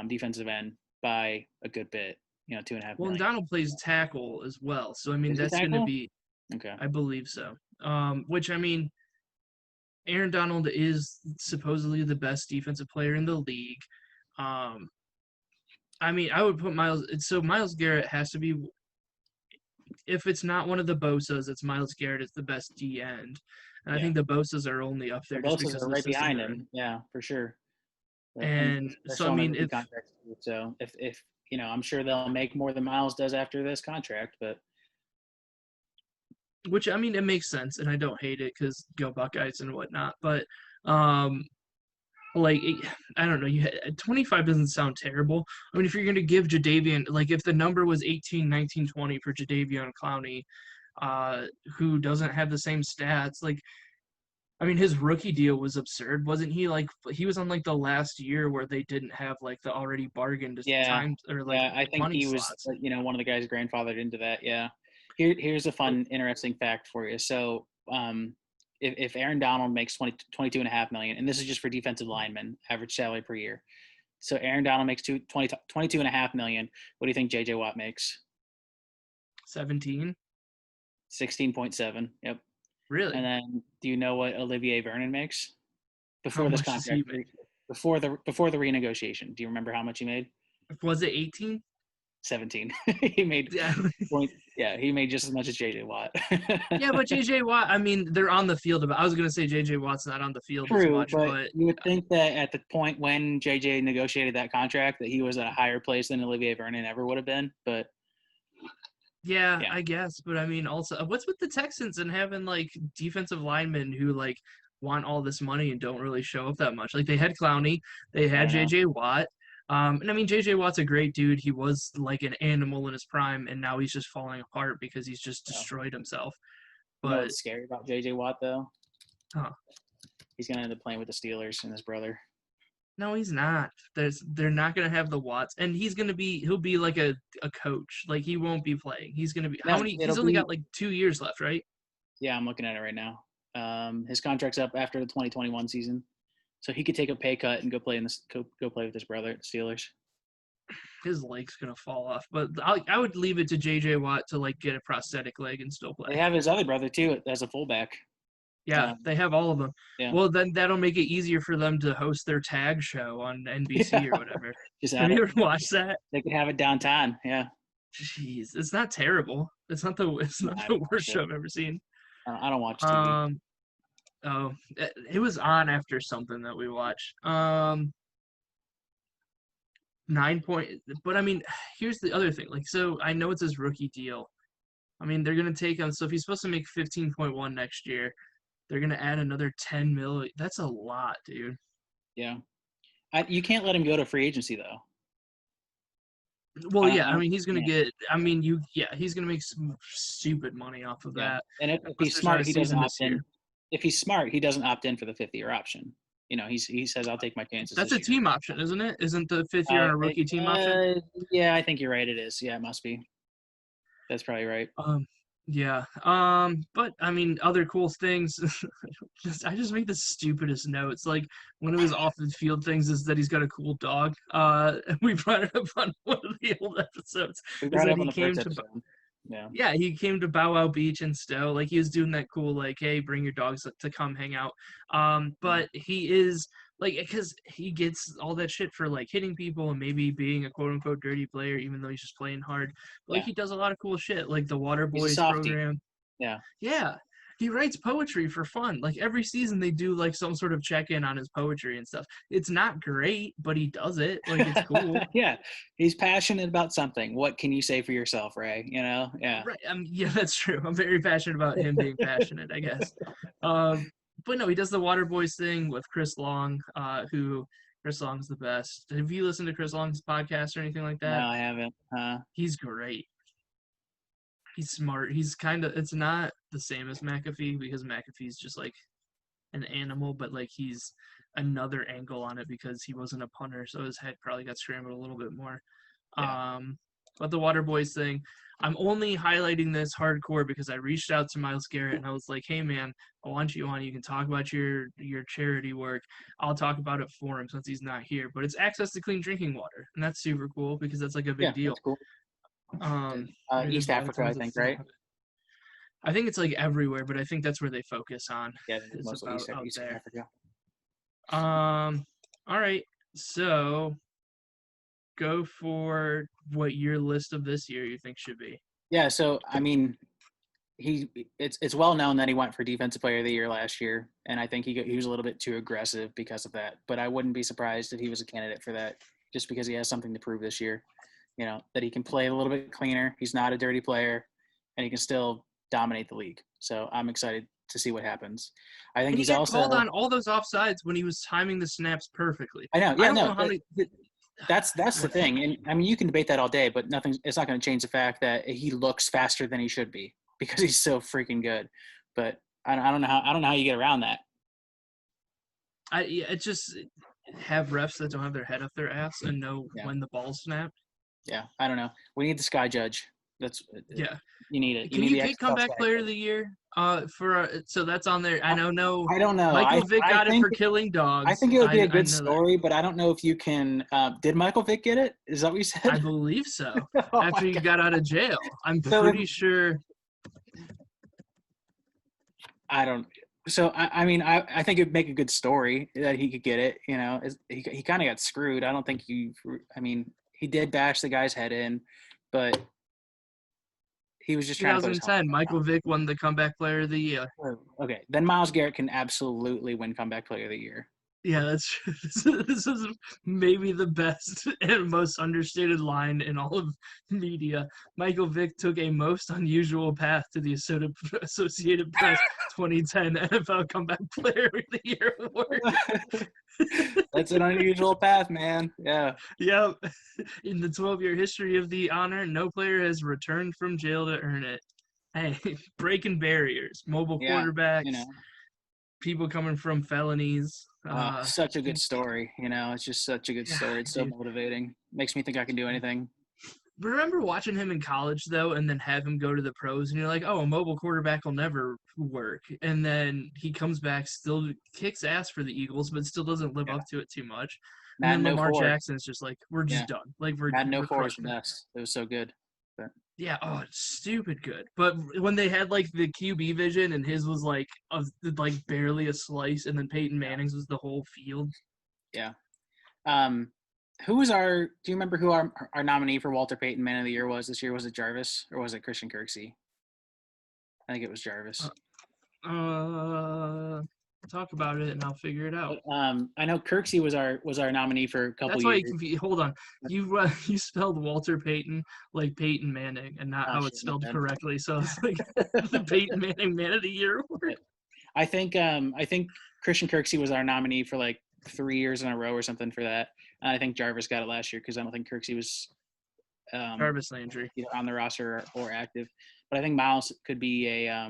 defensive end by a good bit. 2.5 Well, and million. Donald plays tackle as well. So I mean, Is he that's going to tackle? be, Okay. I believe so. Which I mean, Aaron Donald is supposedly the best defensive player in the league. Um, I mean, I would put Myles. So Myles Garrett has to be. If it's not one of the Bosa's, it's Myles Garrett is the best D end, and I Yeah. think the Bosa's are only up The there just Bosa's because are of the right system behind they're in. him. Yeah, for sure. And And they're so I still on their mean, rookie contracts. So if I'm sure they'll make more than Miles does after this contract. But which I mean, it makes sense, and I don't hate it because go Buckeyes and whatnot. But um, like I don't know, 25 doesn't sound terrible. I mean, if you're gonna give Jadeveon, like if the number was 18, 19, 20 for Jadeveon Clowney, who doesn't have the same stats, like I mean, his rookie deal was absurd, wasn't he? Like he was on like the last year where they didn't have like the already bargained yeah, times or like yeah, I think money he was slots. one of the guys grandfathered into that. Yeah. Here's a fun, interesting fact for you. So if Aaron Donald makes 22.5 million, and this is just for defensive linemen, average salary per year. So Aaron Donald makes 22.5 million. What do you think JJ Watt makes? 17, 16.7. Yep. And really? then do you know what Olivier Vernon makes How before this much does he contract? make? Before the renegotiation. Do you remember how much he made? Was it 18? 17. He made Yeah, point. Yeah, he made just as much as JJ Watt. yeah, but JJ Watt, I mean, they're on the field. I was gonna say JJ Watt's not on the field as True, much, but but you would think that at the point when JJ negotiated that contract, that he was at a higher place than Olivier Vernon ever would have been. But yeah, yeah, I guess. But I mean, also, what's with the Texans and having like defensive linemen who like want all this money and don't really show up that much? Like they had Clowney, they I had don't know. JJ Watt. And I mean, JJ Watt's a great dude. He was like an animal in his prime, and now he's just falling apart because he's just So, destroyed himself. you know But what's scary about JJ Watt though? huh, He's gonna end up playing with the Steelers and his brother. no, he's not. They're not gonna have the Watts, and he'll be like a coach. Like he won't be playing. He's gonna be how No, many? it'll He's only got be. like 2 years left, right? Yeah, I'm looking at it right now. His contract's up after the 2021 season, so he could take a pay cut and go play with his brother at the Steelers. His leg's gonna fall off. But I would leave it to JJ Watt to like get a prosthetic leg and still They play. have his other brother too as a fullback. Yeah, they have all of them. Yeah, Well, then that'll make it easier for them to host their tag show on NBC yeah. or whatever. Just Have add you it. ever watched that? They could have it downtown. Yeah. Jeez, it's not terrible. It's No, not I the haven't worst watched show it. I've ever seen. I don't watch TV. Um, oh, it was on after something that we watched. 9 point, but I mean, here's the other thing. Like, so I know it's his rookie deal. I mean, they're gonna take him. So if he's supposed to make 15.1 next year, they're gonna add another 10 million. That's a lot, dude. Yeah. You can't let him go to free agency though. Well, yeah, I I don't mean, think he's you gonna can. get. I mean, he's gonna make some stupid money off of Yeah. that. And if Unless he's there's not a smart, he doesn't season opt this year. in. If he's smart, he doesn't opt in for the 5th year option. He says, "I'll take my chances That's this a year." team option, isn't it? Isn't the fifth year Uh, on a it, rookie team option? yeah, I think you're right. It is. Yeah, it must be. That's probably right. Um, yeah. But I mean, other cool things. I just make the stupidest notes. Like one of his off the field things is that he's got a cool dog. We brought it up on one of the old episodes. We Is brought it that up on he the first came to episode. Yeah. yeah, he came to Bow Wow Beach in Stowe. Like he was doing that cool, like, hey, bring your dogs to come hang out. Mhm. But he is like, because he gets all that shit for like hitting people and maybe being a quote unquote dirty player, even though he's just playing hard. But, like Yeah. he does a lot of cool shit, like the Water He's a Boys softie. program. Yeah. Yeah, he writes poetry for fun. Like every season, they do like some sort of check in on his poetry and stuff. It's not great, but he does it. Like it's cool. Yeah. He's passionate about something. What can you say for yourself, Ray? Yeah. Right. Yeah, that's true. I'm very passionate about him being passionate, I guess. But no, he does the Water Boys thing with Chris Long, who Chris Long's the best. Have you listened to Chris Long's podcast or anything like No, that? I haven't. He's great. He's smart. He's kind of, it's not the same as McAfee because McAfee's just like an animal, but like he's another angle on it because he wasn't a punter, so his head probably got scrambled a little bit more. Yeah. Um, but the water boys thing, I'm only highlighting this hardcore because I reached out to Myles Garrett and I was like, "Hey man, I want you on. You can talk about your charity work. I'll talk about it for him since he's not here. But it's access to clean drinking water, and that's super cool because that's like a big Yeah, deal. that's cool. Right East now, a lot of Africa, I times think, it's not. right? I think it's like everywhere, but I think that's where they focus on. Yeah, I think it's Is mostly about out East there. Africa. All right. So go for what your list of this year you think should be. Yeah, so I mean, it's well known that he went for Defensive Player of the Year last year, and I think he was a little bit too aggressive because of that. But I wouldn't be surprised if he was a candidate for that, just because he has something to prove this year. You know, that he can play a little bit cleaner. He's not a dirty player, and he can still dominate the league. So I'm excited to see what happens. I think And he he's got also. called on all those offsides when he was timing the snaps perfectly. I know. I Yeah, don't no. know how many. That's the Whatever. thing, and I mean, you can debate that all day, but nothing. It's not going to change the fact that he looks faster than he should be because he's so freaking good. But I don't know how you get around that. It just have refs that don't have their head up their ass and know Yeah, when the ball's snapped. yeah. I don't know. We need the sky judge. That's Yeah. you need it. You Can need you the pick XFL comeback sky player of judge. the year? So that's on there. I know. No, I don't know. Michael Vick I got it think for killing I dogs. think it would be a I good know that. story, but I don't know if you can. Did Michael Vick get it? Is that what you I said? believe so. Oh my After he god! got out of jail, I'm So pretty sure. I don't. So I mean I think it'd make a good story that he could get it. You know, he kind of got screwed. I don't think he. I mean, he did bash the guy's head in, but he was just trying to put his helmet 2010, back Michael Vick won the comeback player of the year. on. Okay, then Myles Garrett can absolutely win comeback player of the year. Yeah, that's this is maybe the best and most understated line in all of media. Michael Vick took a most unusual path to the Associated Press 2010 NFL Comeback Player of the Year award. That's an unusual path, man. Yeah, Yep. In the 12-year history of the honor, no player has returned from jail to earn it. Hey, breaking barriers, mobile yeah. You quarterbacks, know, people coming from felonies. such a good story. You know, it's just such a good Yeah, story. It's so dude. motivating. Makes me think I can do anything. Remember watching him in college though, and then have him go to the pros, and you're like, oh, a mobile quarterback will never work. And then he comes back, still kicks ass for the Eagles, but still doesn't live Yeah, up to it too much. And then Madden Lamar 04. Jackson's just like, we're just Yeah, done. Like we're Madden we're 04 was the crushing. best. It was so good. But Yeah, oh, it's stupid good. But when they had like the QB vision, and his was like barely a slice, and then Peyton yeah, Manning's was the whole field. yeah. Um, who was our? Do you remember who our nominee for Walter Payton Man of the Year was this year? Was it Jarvis or was it Christian Kirksey? I think it was Jarvis. Uh, talk about it, and I'll figure it out. But, I know Kirksey was our nominee for a couple That's why you years. can hold on. You you spelled Walter Payton like Peyton Manning and not Oh how it's shit, my spelled bad. correctly. So it's like the Peyton Manning Man of the Year award. But I think Christian Kirksey was our nominee for like 3 years in a row or something for that. And I think Jarvis got it last year because I don't think Kirksey was Jarvis Landry. either on the roster or active. But I think Miles could be a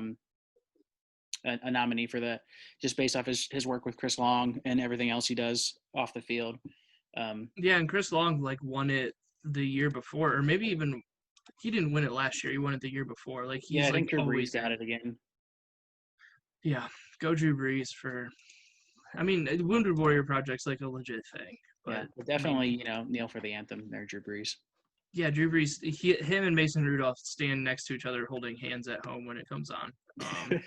nominee for that, just based off his work with Chris Long and everything else he does off the field. Yeah, and Chris Long like won it the year before, or maybe even he didn't win it last year. He won it the year before. Like Yeah, he's I like think Drew Brees always got in. it again. Yeah, go Drew Brees for. I mean, Wounded Warrior Project's like a legit thing, Yeah, but but I mean, definitely kneel for the anthem there, Drew Brees. yeah, Drew Brees, him and Mason Rudolph stand next to each other holding hands at home when it comes on. Fuck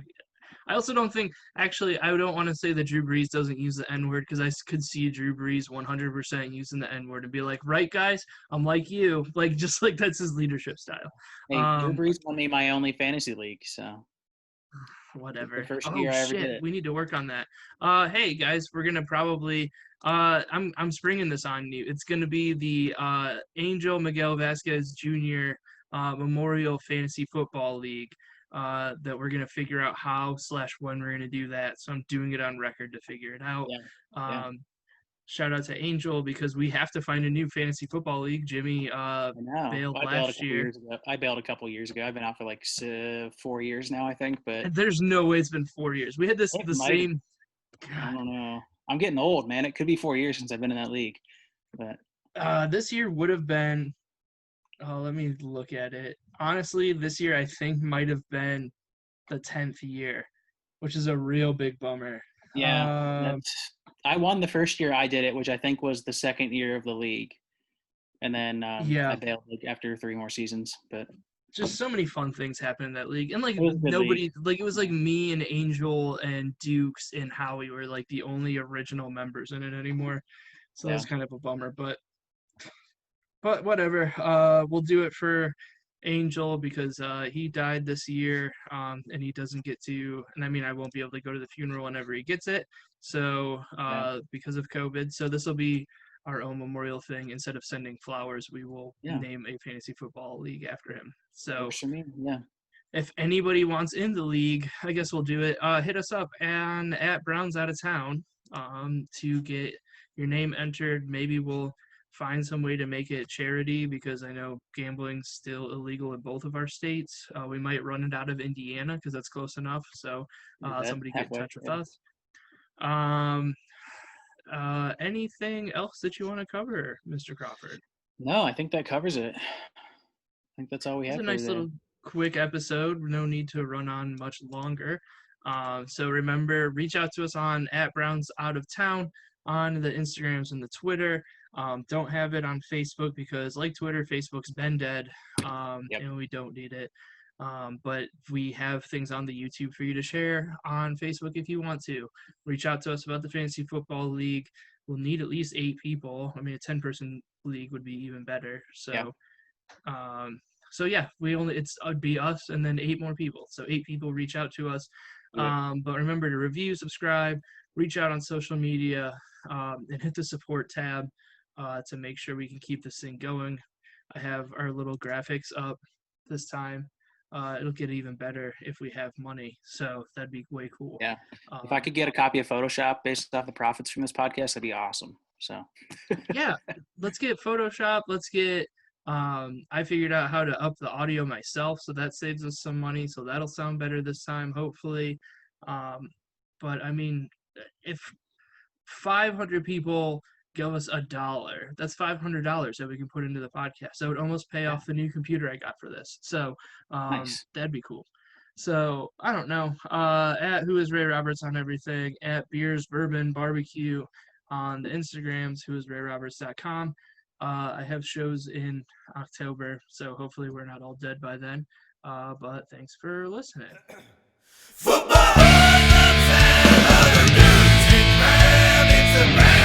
yeah. I also don't think, actually, I don't want to say that Drew Brees doesn't use the N word because I could see Drew Brees 100% using the N word and be like, right, guys, I'm like you. Like, just like that's his leadership style. Hey, Drew Um, Brees won me my only fantasy league, so the whatever. first Oh year I ever did shit, it. we need to work on that. Hey guys, we're gonna probably I'm springing this on you. It's gonna be the Angel Miguel Vasquez Jr. Memorial Fantasy Football League. That we're gonna figure out how/when we're gonna do that. So I'm doing it on record to figure it out. Yeah, yeah. Um, shout out to Angel because we have to find a new fantasy football league. Jimmy I know. bailed I bailed a last couple year. years ago. I bailed a couple years ago. I've been out for like 4 years now, I think. But And there's no way it's been 4 years. We had this it the might. same. I God, don't know. I'm getting old, man. It could be 4 years since I've been in that league. But this year would have been. Oh, let me look at it. Honestly, this year I think might have been the 10th year, which is a real big bummer. yeah, Um, that's. I won the first year I did it, which I think was the second year of the league, and then I yeah, bailed like after 3 more seasons. But just so many fun things happen in that league, and like it was a good league. nobody, like it was like me and Angel and Dukes and Howie were like the only original members in it anymore. So Yeah, that's kind of a bummer, but whatever. We'll do it for Angel because he died this year, and he doesn't get to. And I mean, I won't be able to go to the funeral whenever he gets it. So yeah, because of COVID, so this will be our own memorial thing. Instead of sending flowers, we will yeah. name a fantasy football league after him. So Works for me. Yeah, if anybody wants in the league, I guess we'll do it. Hit us up and at Browns Out of Town to get your name entered. Maybe we'll find some way to make it charity because I know gambling's still illegal in both of our states. We might run it out of Indiana because that's close enough. So do that somebody get in halfway. touch with Yeah. us. Anything else that you want to cover, Mr. Crawford? No, I think that covers it. I think that's all we It was have a for nice today. little quick episode. No need to run on much longer. So remember, reach out to us on at Browns Out of Town on the Instagrams and the Twitter. Don't have it on Facebook because, like Twitter, Facebook's been dead, Yep. and we don't need it. But we have things on the YouTube for you to share on Facebook if you want to. Reach out to us about the Fantasy Football League. We'll need at least 8 people. I mean, a 10-person league would be even better. Yeah. Um, so yeah, it'd be us and then 8 more people. So 8 people reach out to us. Do it. But remember to review, subscribe, reach out on social media, and hit the support tab to make sure we can keep this thing going. I have our little graphics up this time. It'll get even better if we have money. So that'd be way cool. Yeah. If I could get a copy of Photoshop based off the profits from this podcast, that'd be awesome. So Yeah, let's get Photoshop. Let's get. I figured out how to up the audio myself, so that saves us some money. So that'll sound better this time, hopefully. Um, but I mean, if 500 people give us $1, that's $500 that we can put into the podcast. That would almost pay yeah, off the new computer I got for this. So nice. that'd be cool. So I don't know. At Who is Ray Roberts on everything. At Beers Bourbon Barbecue on the Instagrams. whoisrayroberts.com. I have shows in October, so hopefully we're not all dead by then. But thanks for listening. Football, other news, it's